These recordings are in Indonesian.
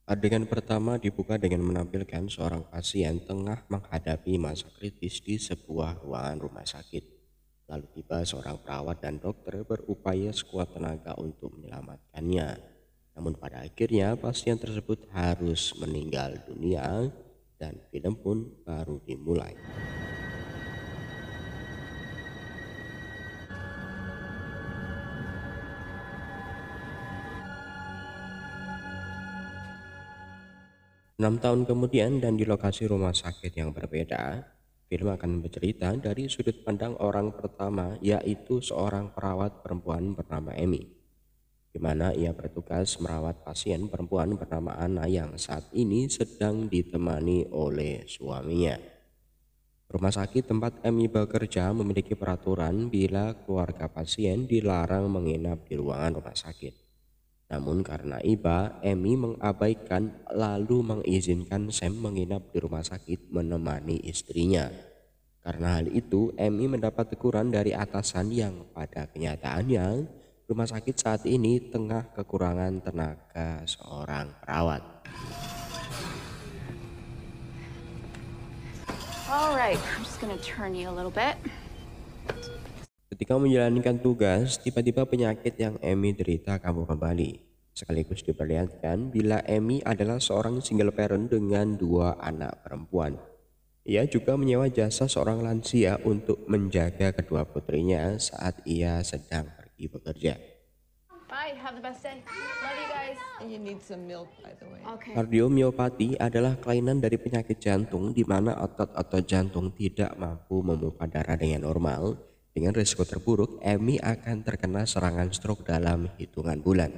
Adegan pertama dibuka dengan menampilkan seorang pasien tengah menghadapi masa kritis di sebuah ruangan rumah sakit. Lalu tiba seorang perawat dan dokter berupaya sekuat tenaga untuk menyelamatkannya. Namun pada akhirnya pasien tersebut harus meninggal dunia dan film pun baru dimulai. 6 tahun kemudian dan di lokasi rumah sakit yang berbeda, film akan bercerita dari sudut pandang orang pertama, yaitu seorang perawat perempuan bernama Amy, di mana ia bertugas merawat pasien perempuan bernama Anna yang saat ini sedang ditemani oleh suaminya. Rumah sakit tempat Amy bekerja memiliki peraturan bila keluarga pasien dilarang menginap di ruangan rumah sakit. Namun karena iba, Amy mengabaikan lalu mengizinkan Sam menginap di rumah sakit menemani istrinya. Karena hal itu, Amy mendapat teguran dari atasan yang pada kenyataannya rumah sakit saat ini tengah kekurangan tenaga seorang perawat. All right, I'm just gonna turn you a little bit. Ketika menjalankan tugas, tiba-tiba penyakit yang Amy derita kambuh kembali. Sekaligus diperlihatkan bila Amy adalah seorang single parent dengan 2 anak perempuan. Ia juga menyewa jasa seorang lansia untuk menjaga kedua putrinya saat ia sedang pergi bekerja. Bye, have the best day. Love you guys. And you need some milk, by the way. Okay. Kardiomiopati adalah kelainan dari penyakit jantung di mana otot-otot jantung tidak mampu memompa darah dengan normal. Dengan risiko terburuk, Amy akan terkena serangan stroke dalam hitungan bulan.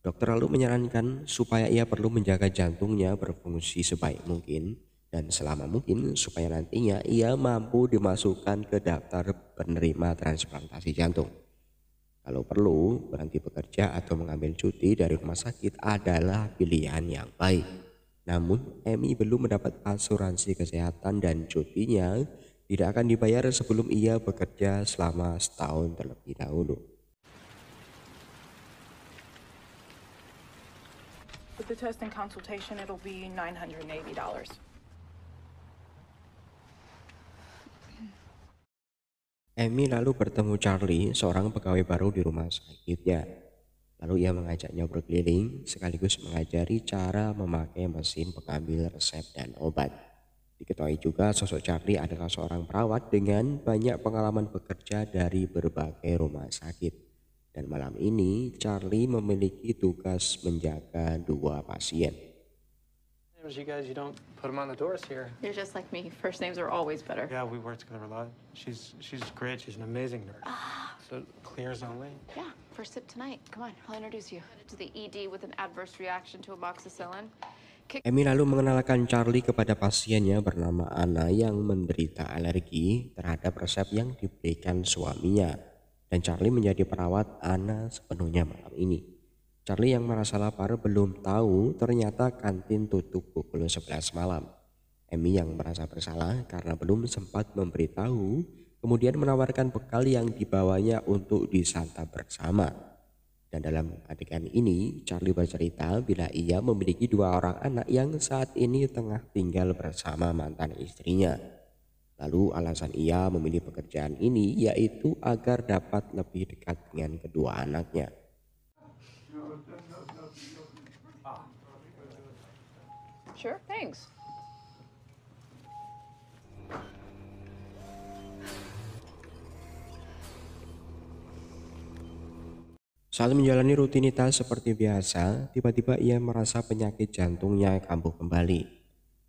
Dokter lalu menyarankan supaya ia perlu menjaga jantungnya berfungsi sebaik mungkin dan selama mungkin supaya nantinya ia mampu dimasukkan ke daftar penerima transplantasi jantung. Kalau perlu, berhenti bekerja atau mengambil cuti dari rumah sakit adalah pilihan yang baik. Namun, Amy belum mendapat asuransi kesehatan dan cutinya tidak akan dibayar sebelum ia bekerja selama setahun terlebih dahulu. With the test and consultation, it'll be $980. Amy lalu bertemu Charlie, seorang pegawai baru di rumah sakitnya. Lalu ia mengajaknya berkeliling sekaligus mengajari cara memakai mesin pengambil resep dan obat. Diketahui juga sosok Charlie adalah seorang perawat dengan banyak pengalaman bekerja dari berbagai rumah sakit. Dan malam ini Charlie memiliki tugas menjaga 2 pasien. You guys, you don't put them on the doors here. You're just like me. First names are always better. Yeah, we work together a lot. She's great. She's an amazing nurse. So clears only. Yeah, first sip tonight. Come on, I'll introduce you to the ED with an adverse reaction to amoxicillin. Amy lalu mengenalkan Charlie kepada pasiennya bernama Anna yang menderita alergi terhadap resep yang diberikan suaminya. Dan Charlie menjadi perawat Anna sepenuhnya malam ini. Charlie yang merasa lapar belum tahu ternyata kantin tutup pukul 11 malam. Amy yang merasa bersalah karena belum sempat memberitahu, kemudian menawarkan bekal yang dibawanya untuk disantap bersama. Dan dalam adegan ini, Charlie bercerita bila ia memiliki 2 orang anak yang saat ini tengah tinggal bersama mantan istrinya. Lalu alasan ia memilih pekerjaan ini yaitu agar dapat lebih dekat dengan kedua anaknya. Sure, thanks. Saat menjalani rutinitas seperti biasa, tiba-tiba ia merasa penyakit jantungnya kambuh kembali.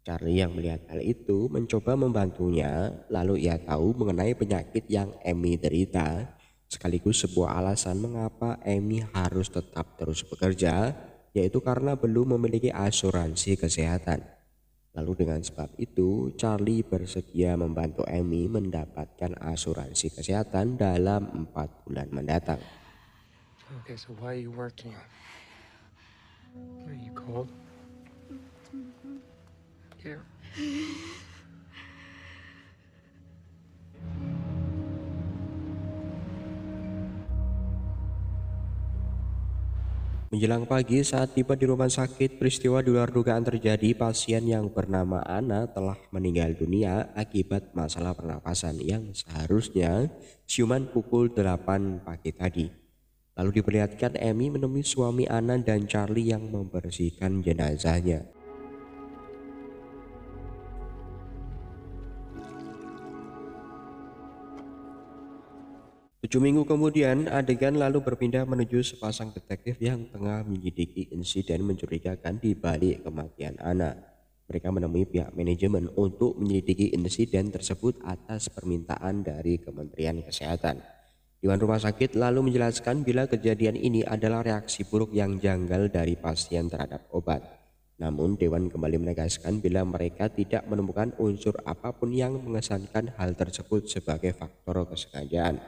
Charlie yang melihat hal itu mencoba membantunya, lalu ia tahu mengenai penyakit yang Amy derita, sekaligus sebuah alasan mengapa Amy harus tetap terus bekerja, yaitu karena belum memiliki asuransi kesehatan. Lalu dengan sebab itu, Charlie bersedia membantu Amy mendapatkan asuransi kesehatan dalam 4 bulan mendatang. Okay, so why are you working? Are you cold? Here. Menjelang pagi saat tiba di rumah sakit, peristiwa di luar dugaan terjadi. Pasien yang bernama Anna telah meninggal dunia akibat masalah pernapasan yang seharusnya siuman pukul 8 pagi tadi. Lalu diperlihatkan Amy menemui suami Anna dan Charlie yang membersihkan jenazahnya. 7 minggu kemudian, adegan lalu berpindah menuju sepasang detektif yang tengah menyelidiki insiden mencurigakan di balik kematian Anna. Mereka menemui pihak manajemen untuk menyelidiki insiden tersebut atas permintaan dari Kementerian Kesehatan. Dewan Rumah Sakit lalu menjelaskan bila kejadian ini adalah reaksi buruk yang janggal dari pasien terhadap obat. Namun Dewan kembali menegaskan bila mereka tidak menemukan unsur apapun yang mengesankan hal tersebut sebagai faktor kesengajaan.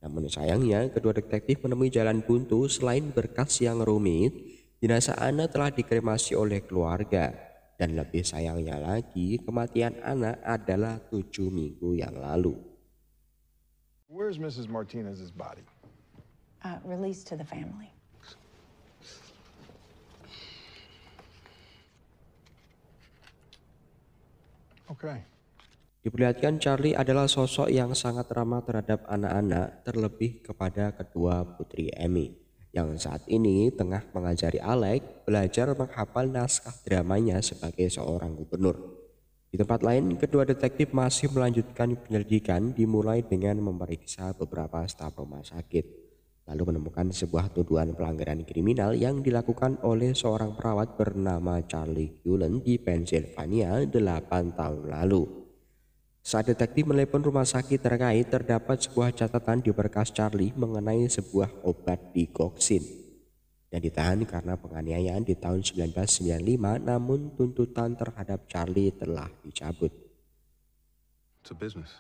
Namun sayangnya kedua detektif menemui jalan buntu. Selain berkas yang rumit, jenazah Anna telah dikremasi oleh keluarga. Dan lebih sayangnya lagi, kematian Anna adalah 7 minggu yang lalu. Where's Mrs. Martinez's body? Released to the family. Okay. Diperlihatkan Charlie adalah sosok yang sangat ramah terhadap anak-anak, terlebih kepada kedua putri Amy, yang saat ini tengah mengajari Alec belajar menghafal naskah dramanya sebagai seorang gubernur. Di tempat lain, kedua detektif masih melanjutkan penyelidikan dimulai dengan memeriksa beberapa staf rumah sakit, lalu menemukan sebuah tuduhan pelanggaran kriminal yang dilakukan oleh seorang perawat bernama Charlie Cullen di Pennsylvania 8 tahun lalu. Saat detektif menelepon rumah sakit terkait, terdapat sebuah catatan di berkas Charlie mengenai sebuah obat digoxin dan ditahan karena penganiayaan di tahun 1995, namun tuntutan terhadap Charlie telah dicabut. It's a business.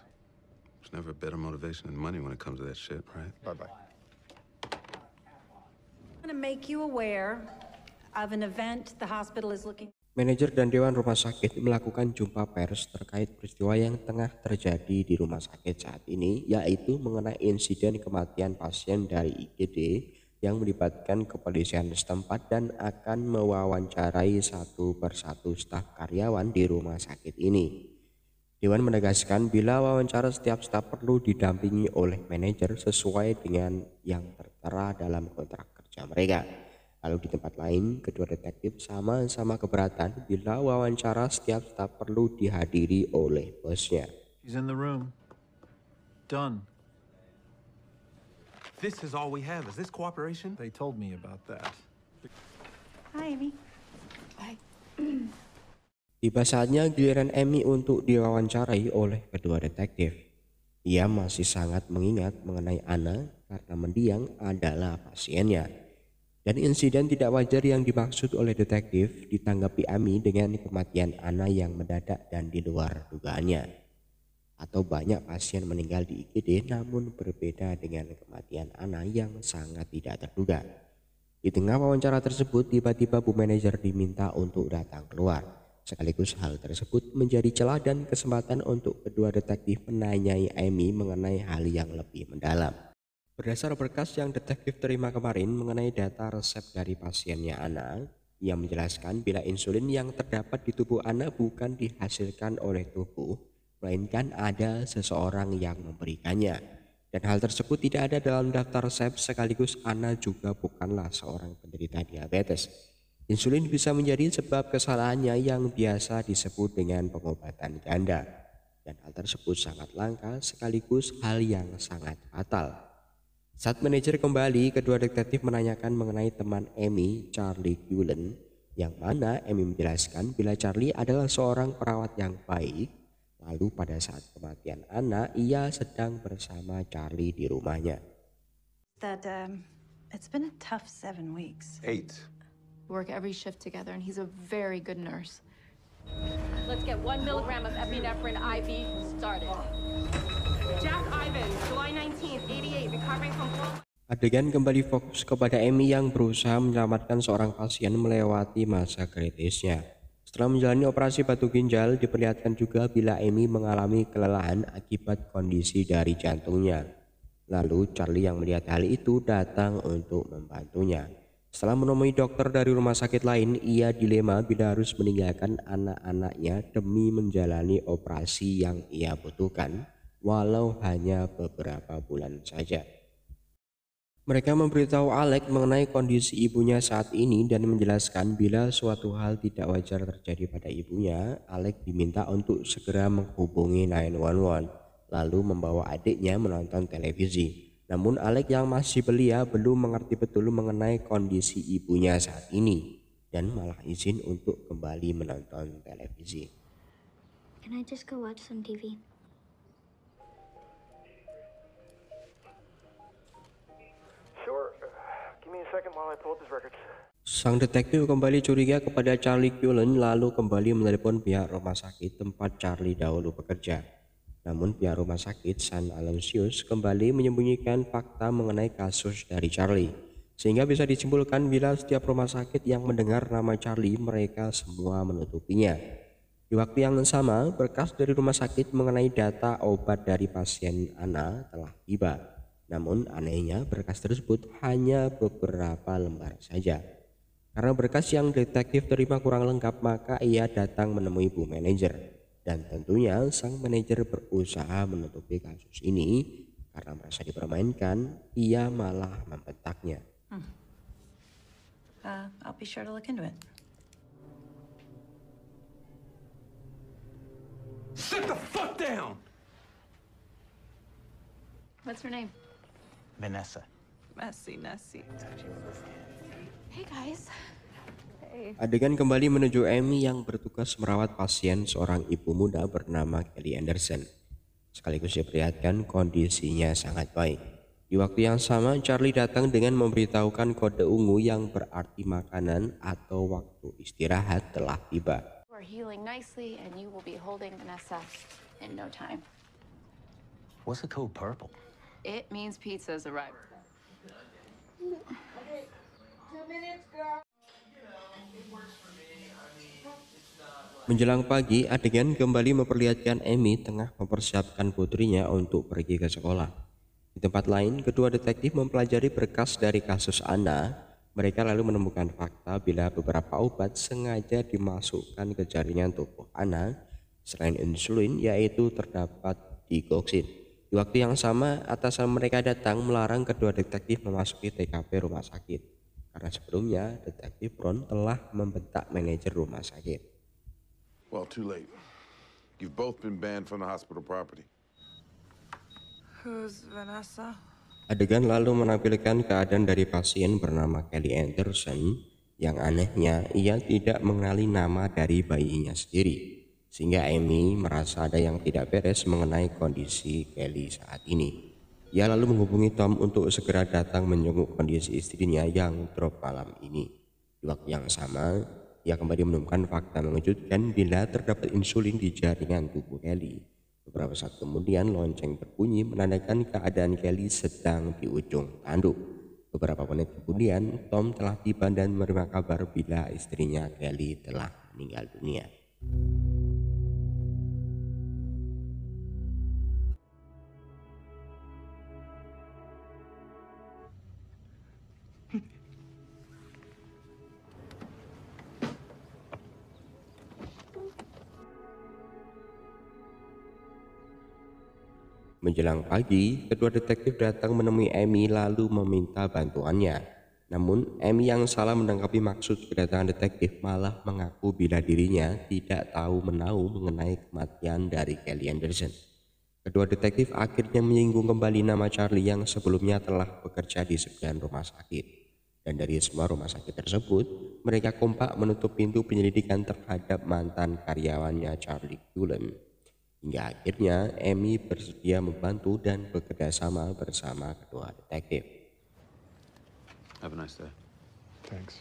There's never a better motivation than money when it comes to that shit, right? Bye-bye. I'm going to make you aware of an event the hospital is looking. Manajer dan Dewan Rumah Sakit melakukan jumpa pers terkait peristiwa yang tengah terjadi di rumah sakit saat ini, yaitu mengenai insiden kematian pasien dari IGD yang melibatkan kepolisian setempat dan akan mewawancarai satu persatu staf karyawan di rumah sakit ini. Dewan menegaskan bila wawancara setiap staf perlu didampingi oleh manajer sesuai dengan yang tertera dalam kontrak kerja mereka. Lalu di tempat lain, kedua detektif sama-sama keberatan bila wawancara setiap staf perlu dihadiri oleh bosnya. He's in the room. Done. This is all we have. Is this cooperation? They told me about that. Hi, Amy. Tiba saatnya giliran Amy untuk diwawancarai oleh kedua detektif. Ia masih sangat mengingat mengenai Anna karena mendiang adalah pasiennya. Dan insiden tidak wajar yang dimaksud oleh detektif ditanggapi Amy dengan kematian Anna yang mendadak dan di luar dugaannya. Atau banyak pasien meninggal di IGD namun berbeda dengan kematian Anna yang sangat tidak terduga. Di tengah wawancara tersebut tiba-tiba Bu Manajer diminta untuk datang keluar. Sekaligus hal tersebut menjadi celah dan kesempatan untuk kedua detektif menanyai Amy mengenai hal yang lebih mendalam. Berdasar berkas yang detektif terima kemarin mengenai data resep dari pasiennya Anna, ia menjelaskan bila insulin yang terdapat di tubuh Anna bukan dihasilkan oleh tubuh, melainkan ada seseorang yang memberikannya. Dan hal tersebut tidak ada dalam daftar resep, sekaligus Anna juga bukanlah seorang penderita diabetes. Insulin bisa menjadi sebab kesalahannya yang biasa disebut dengan pengobatan ganda. Dan hal tersebut sangat langka sekaligus hal yang sangat fatal. Saat manajer kembali, kedua detektif menanyakan mengenai teman Amy, Charlie Cullen, yang mana Amy menjelaskan bila Charlie adalah seorang perawat yang baik. Lalu pada saat kematian Anna, ia sedang bersama Charlie di rumahnya. It's been a tough 7 weeks. 8. We work every shift together, and he's a very good nurse. Let's get 1 milligram of epinephrine IV started. Jack Ivan, July 19th, 88, recovering from Adegan kembali fokus kepada Amy yang berusaha menyelamatkan seorang pasien melewati masa kritisnya. Setelah menjalani operasi batu ginjal, diperlihatkan juga bila Amy mengalami kelelahan akibat kondisi dari jantungnya. Lalu Charlie yang melihat hal itu datang untuk membantunya. Setelah menemui dokter dari rumah sakit lain, ia dilema bila harus meninggalkan anak-anaknya demi menjalani operasi yang ia butuhkan, walau hanya beberapa bulan saja. Mereka memberitahu Alec mengenai kondisi ibunya saat ini dan menjelaskan bila suatu hal tidak wajar terjadi pada ibunya, Alec diminta untuk segera menghubungi 911, lalu membawa adiknya menonton televisi. Namun Alec yang masih belia belum mengerti betul mengenai kondisi ibunya saat ini dan malah izin untuk kembali menonton televisi. Can I just go watch some TV? Sure. Give me a second while I pull up his records. Sang detektif kembali curiga kepada Charlie Cullen lalu kembali menelepon pihak rumah sakit tempat Charlie dahulu bekerja. Namun pihak rumah sakit San Aloysius kembali menyembunyikan fakta mengenai kasus dari Charlie, sehingga bisa disimpulkan bila setiap rumah sakit yang mendengar nama Charlie mereka semua menutupinya. Di waktu yang sama, berkas dari rumah sakit mengenai data obat dari pasien Anna telah tiba. Namun anehnya berkas tersebut hanya beberapa lembar saja. Karena berkas yang detektif terima kurang lengkap, maka ia datang menemui Bu Manajer. Dan tentunya sang manajer berusaha menutupi kasus ini karena merasa dipermainkan, ia malah membentaknya. I'll be sure to look into it. Sit the fuck down! What's her name? Vanessa. Messy. Hey, guys. Adegan kembali menuju Amy yang bertugas merawat pasien seorang ibu muda bernama Kelly Anderson. Sekaligus diperlihatkan kondisinya sangat baik. Di waktu yang sama, Charlie datang dengan memberitahukan kode ungu yang berarti makanan atau waktu istirahat telah tiba. You are healing nicely, and you will be holding Vanessa in no time. What's the code purple? It means pizza's arrived. Okay, 2 minutes, girl. Menjelang pagi, adegan kembali memperlihatkan Amy tengah mempersiapkan putrinya untuk pergi ke sekolah. Di tempat lain, kedua detektif mempelajari berkas dari kasus Anna. Mereka lalu menemukan fakta bila beberapa obat sengaja dimasukkan ke jaringan tubuh Anna selain insulin, yaitu terdapat digoxin. Di waktu yang sama, atasan mereka datang melarang kedua detektif memasuki TKP rumah sakit. Karena sebelumnya, detektif Brown telah membentak manajer rumah sakit. Well, too late. You've both been banned from the hospital property. Who's Vanessa? Adegan lalu menampilkan keadaan dari pasien bernama Kelly Anderson yang anehnya ia tidak mengenali nama dari bayinya sendiri, sehingga Amy merasa ada yang tidak beres mengenai kondisi Kelly saat ini. Ia lalu menghubungi Tom untuk segera datang menjenguk kondisi istrinya yang drop malam ini. Di waktu yang sama, ia kembali menemukan fakta mengejutkan bila terdapat insulin di jaringan tubuh Kelly. Beberapa saat kemudian lonceng berbunyi menandakan keadaan Kelly sedang di ujung tanduk. Beberapa menit kemudian Tom telah tiba dan menerima kabar bila istrinya Kelly telah meninggal dunia. Menjelang pagi, kedua detektif datang menemui Amy lalu meminta bantuannya. Namun, Amy yang salah menanggapi maksud kedatangan detektif malah mengaku bila dirinya tidak tahu menahu mengenai kematian dari Kelly Anderson. Kedua detektif akhirnya menyinggung kembali nama Charlie yang sebelumnya telah bekerja di sekian rumah sakit. Dan dari semua rumah sakit tersebut, mereka kompak menutup pintu penyelidikan terhadap mantan karyawannya Charlie Cullen. Hingga akhirnya Amy bersedia membantu dan bekerja sama bersama kedua detektif. Have a nice day. Thanks.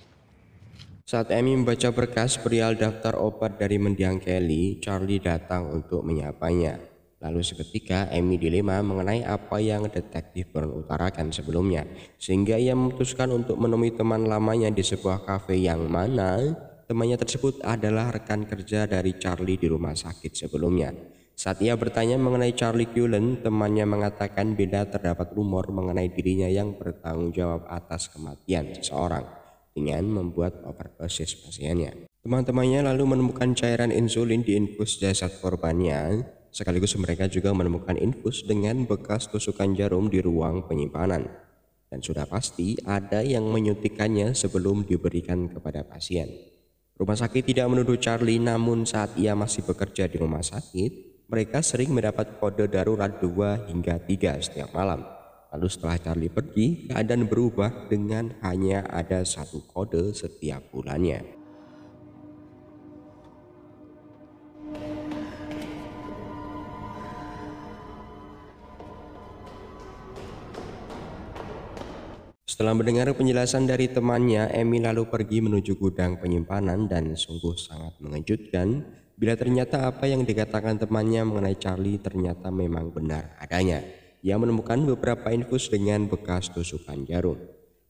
Saat Amy membaca berkas perihal daftar obat dari mendiang Kelly, Charlie datang untuk menyapanya. Lalu seketika Amy dilema mengenai apa yang detektif Brown utarakan sebelumnya, sehingga ia memutuskan untuk menemui teman lamanya di sebuah kafe yang mana temannya tersebut adalah rekan kerja dari Charlie di rumah sakit sebelumnya. Saat ia bertanya mengenai Charlie Cullen, temannya mengatakan bila terdapat rumor mengenai dirinya yang bertanggung jawab atas kematian seseorang. dengan membuat overdosis pasiennya. Teman-temannya lalu menemukan cairan insulin di infus jasad korbannya, sekaligus mereka juga menemukan infus dengan bekas tusukan jarum di ruang penyimpanan. Dan sudah pasti ada yang menyuntikkannya sebelum diberikan kepada pasien. Rumah sakit tidak menuduh Charlie, namun saat ia masih bekerja di rumah sakit, mereka sering mendapat kode darurat 2 hingga 3 setiap malam. Lalu setelah Charlie pergi, keadaan berubah dengan hanya ada 1 kode setiap bulannya. Setelah mendengar penjelasan dari temannya, Amy lalu pergi menuju gudang penyimpanan dan sungguh sangat mengejutkan bila ternyata apa yang dikatakan temannya mengenai Charlie ternyata memang benar adanya. Ia menemukan beberapa infus dengan bekas tusukan jarum.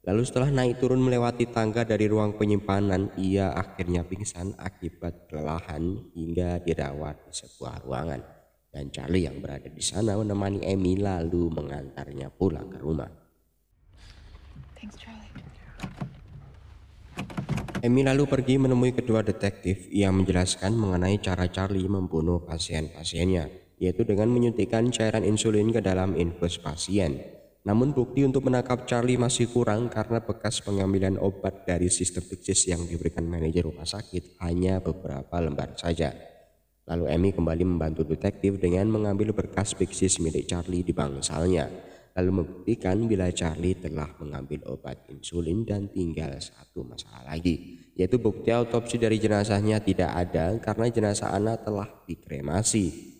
Lalu setelah naik turun melewati tangga dari ruang penyimpanan, ia akhirnya pingsan akibat kelelahan hingga dirawat di sebuah ruangan. Dan Charlie yang berada di sana menemani Amy lalu mengantarnya pulang ke rumah. Thanks, Charlie. Amy lalu pergi menemui kedua detektif yang menjelaskan mengenai cara Charlie membunuh pasien-pasiennya, yaitu dengan menyuntikkan cairan insulin ke dalam infus pasien. Namun bukti untuk menangkap Charlie masih kurang karena bekas pengambilan obat dari sistem Pyxis yang diberikan manajer rumah sakit hanya beberapa lembar saja. Lalu Amy kembali membantu detektif dengan mengambil berkas Pyxis milik Charlie di bangsalnya, lalu membuktikan bila Charlie telah mengambil obat insulin dan tinggal 1 masalah lagi, yaitu bukti autopsi dari jenazahnya tidak ada karena jenazah anak telah dikremasi.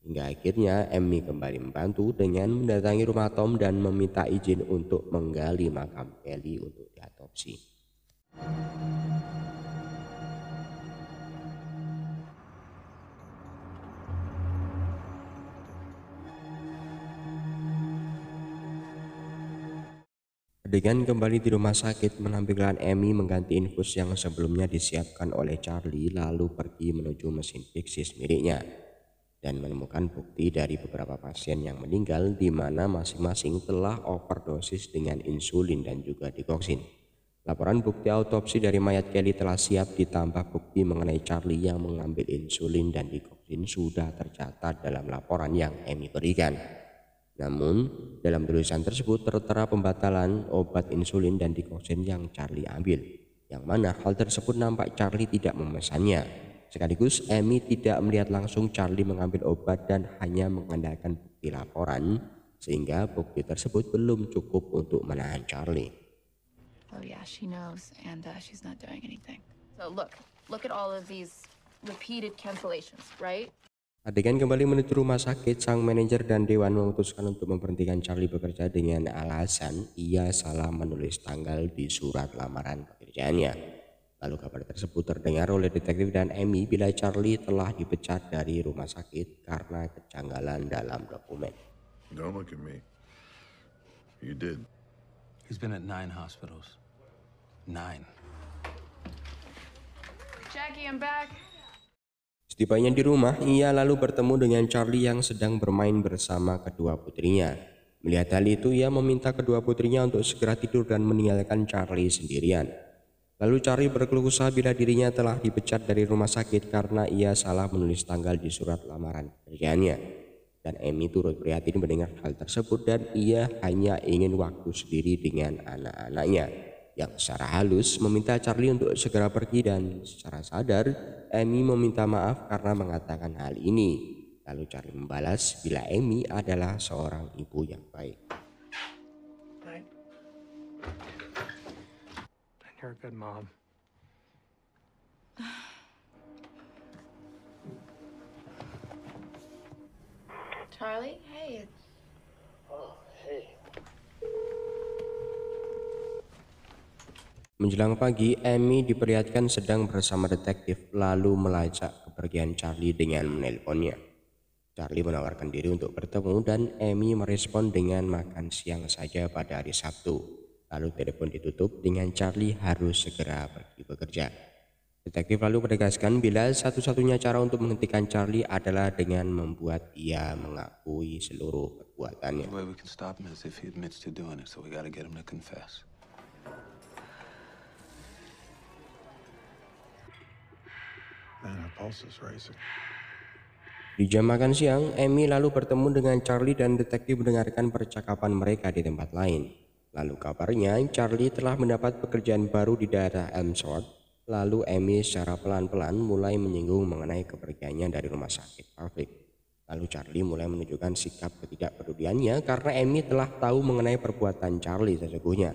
Hingga akhirnya Amy kembali membantu dengan mendatangi rumah Tom dan meminta izin untuk menggali makam Kelly untuk diautopsi. Adegan kembali di rumah sakit menampilkan Amy mengganti infus yang sebelumnya disiapkan oleh Charlie lalu pergi menuju mesin Pyxis miliknya dan menemukan bukti dari beberapa pasien yang meninggal di mana masing-masing telah overdosis dengan insulin dan juga dikoksin. Laporan bukti autopsi dari mayat Kelly telah siap ditambah bukti mengenai Charlie yang mengambil insulin dan dikoksin sudah tercatat dalam laporan yang Amy berikan. Namun, dalam tulisan tersebut tertera pembatalan obat insulin dan dikoksin yang Charlie ambil, yang mana hal tersebut nampak Charlie tidak memesannya. Sekaligus Amy tidak melihat langsung Charlie mengambil obat dan hanya mengandalkan bukti laporan, sehingga bukti tersebut belum cukup untuk menahan Charlie. Oh yeah, she knows, and she's not doing anything. So look at all of these repeated cancellations, right? Adegan kembali menuju rumah sakit, sang manajer dan Dewan memutuskan untuk memberhentikan Charlie bekerja dengan alasan ia salah menulis tanggal di surat lamaran pekerjaannya. Lalu kabar tersebut terdengar oleh detektif dan Amy bila Charlie telah dipecat dari rumah sakit karena kejanggalan dalam dokumen. Don't look at me. You did. He's been at 9 hospitals. 9. Jackie, I'm back. Setibanya di rumah, ia lalu bertemu dengan Charlie yang sedang bermain bersama kedua putrinya. Melihat hal itu, ia meminta kedua putrinya untuk segera tidur dan meninggalkan Charlie sendirian. Lalu Charlie berkeluh kesah bila dirinya telah dipecat dari rumah sakit karena ia salah menulis tanggal di surat lamaran pekerjaannya. Dan Amy turut prihatin mendengar hal tersebut dan ia hanya ingin waktu sendiri dengan anak-anaknya, yang secara halus meminta Charlie untuk segera pergi dan secara sadar Amy meminta maaf karena mengatakan hal ini. Lalu Charlie membalas bila Amy adalah seorang ibu yang baik. You're a good mom. Charlie, hey. Oh, hey. Menjelang pagi, Amy diperlihatkan sedang bersama detektif lalu melacak kepergian Charlie dengan menelponnya. Charlie menawarkan diri untuk bertemu dan Amy merespon dengan makan siang saja pada hari Sabtu. Lalu telepon ditutup dengan Charlie harus segera pergi bekerja. Detektif lalu menegaskan bila satu-satunya cara untuk menghentikan Charlie adalah dengan membuat ia mengakui seluruh perbuatannya. The way we can stop him is if he admits to doing it, so we gotta get him to confess. Man, her pulse is racing. Di jam makan siang, Amy lalu bertemu dengan Charlie dan detektif mendengarkan percakapan mereka di tempat lain. Lalu kabarnya Charlie telah mendapat pekerjaan baru di daerah Elmsworth. Lalu Amy secara pelan-pelan mulai menyinggung mengenai kepergiannya dari rumah sakit Parklick. Lalu Charlie mulai menunjukkan sikap ketidakpeduliannya karena Amy telah tahu mengenai perbuatan Charlie sesungguhnya.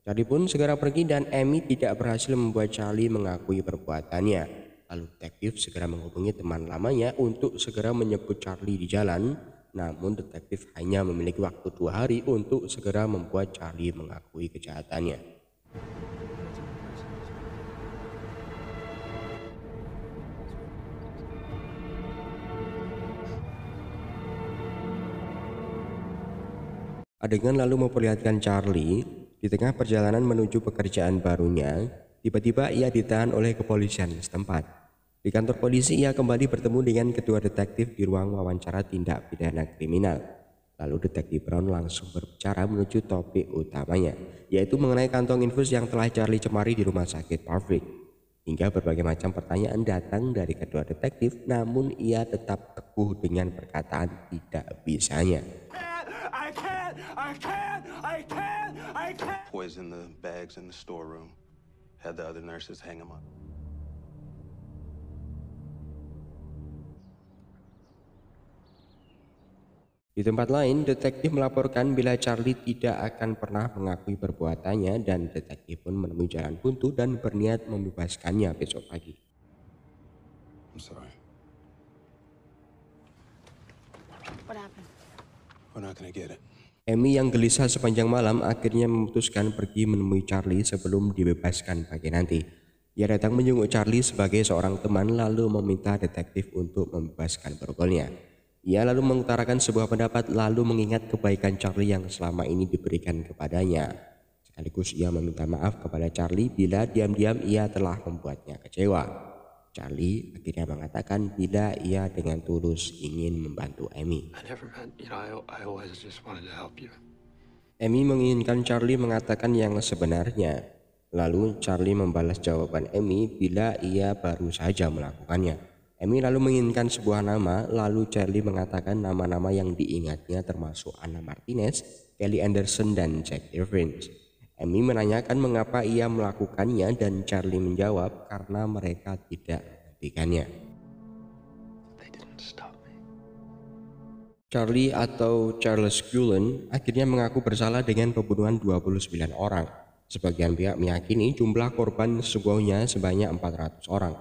Charlie pun segera pergi dan Amy tidak berhasil membuat Charlie mengakui perbuatannya. Lalu detektif segera menghubungi teman lamanya untuk segera menjemput Charlie di jalan. Namun detektif hanya memiliki waktu 2 hari untuk segera membuat Charlie mengakui kejahatannya. Adegan lalu memperlihatkan Charlie di tengah perjalanan menuju pekerjaan barunya. Tiba-tiba ia ditahan oleh kepolisian setempat. Di kantor polisi ia kembali bertemu dengan ketua detektif di ruang wawancara tindak pidana kriminal. Lalu detektif Brown langsung berbicara menuju topik utamanya, yaitu mengenai kantong infus yang telah Charlie cemari di rumah sakit Parklick. Hingga berbagai macam pertanyaan datang dari kedua detektif, namun ia tetap teguh dengan perkataan tidak bisanya. I can't. Poison the bags in the storeroom. Had the other nurses hang them up. Di tempat lain, detektif melaporkan bila Charlie tidak akan pernah mengakui perbuatannya dan detektif pun menemui jalan buntu dan berniat membebaskannya besok pagi. I'm sorry. What happened? We're not gonna get it. Amy yang gelisah sepanjang malam akhirnya memutuskan pergi menemui Charlie sebelum dibebaskan pagi nanti. Ia datang menjenguk Charlie sebagai seorang teman lalu meminta detektif untuk membebaskan borgolnya. Ia lalu mengutarakan sebuah pendapat lalu mengingat kebaikan Charlie yang selama ini diberikan kepadanya. Sekaligus ia meminta maaf kepada Charlie bila diam-diam ia telah membuatnya kecewa. Charlie akhirnya mengatakan bila ia dengan tulus ingin membantu Amy. Amy menginginkan Charlie mengatakan yang sebenarnya. Lalu Charlie membalas jawaban Amy bila ia baru saja melakukannya. Amy lalu menginginkan sebuah nama, lalu Charlie mengatakan nama-nama yang diingatnya termasuk Anna Martinez, Kelly Anderson, dan Jack Evans. Amy menanyakan mengapa ia melakukannya dan Charlie menjawab karena mereka tidak menghentikannya. Charlie atau Charles Cullen akhirnya mengaku bersalah dengan pembunuhan 29 orang. Sebagian pihak meyakini jumlah korban sesungguhnya sebanyak 400 orang.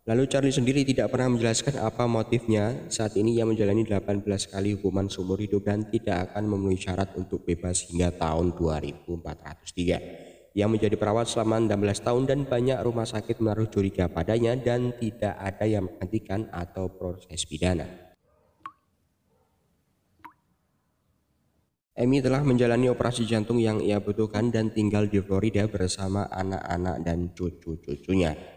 Lalu Charlie sendiri tidak pernah menjelaskan apa motifnya. Saat ini ia menjalani 18 kali hukuman seumur hidup dan tidak akan memenuhi syarat untuk bebas hingga tahun 2403. Ia menjadi perawat selama 16 tahun dan banyak rumah sakit menaruh curiga padanya dan tidak ada yang menghentikan atau proses pidana. Amy telah menjalani operasi jantung yang ia butuhkan dan tinggal di Florida bersama anak-anak dan cucu-cucunya.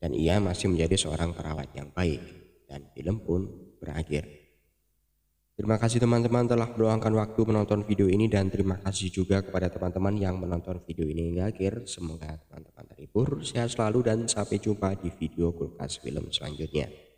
Dan ia masih menjadi seorang perawat yang baik. Dan film pun berakhir. Terima kasih teman-teman telah meluangkan waktu menonton video ini. Dan terima kasih juga kepada teman-teman yang menonton video ini hingga akhir. Semoga teman-teman terhibur, sehat selalu, dan sampai jumpa di video Kulkas Film selanjutnya.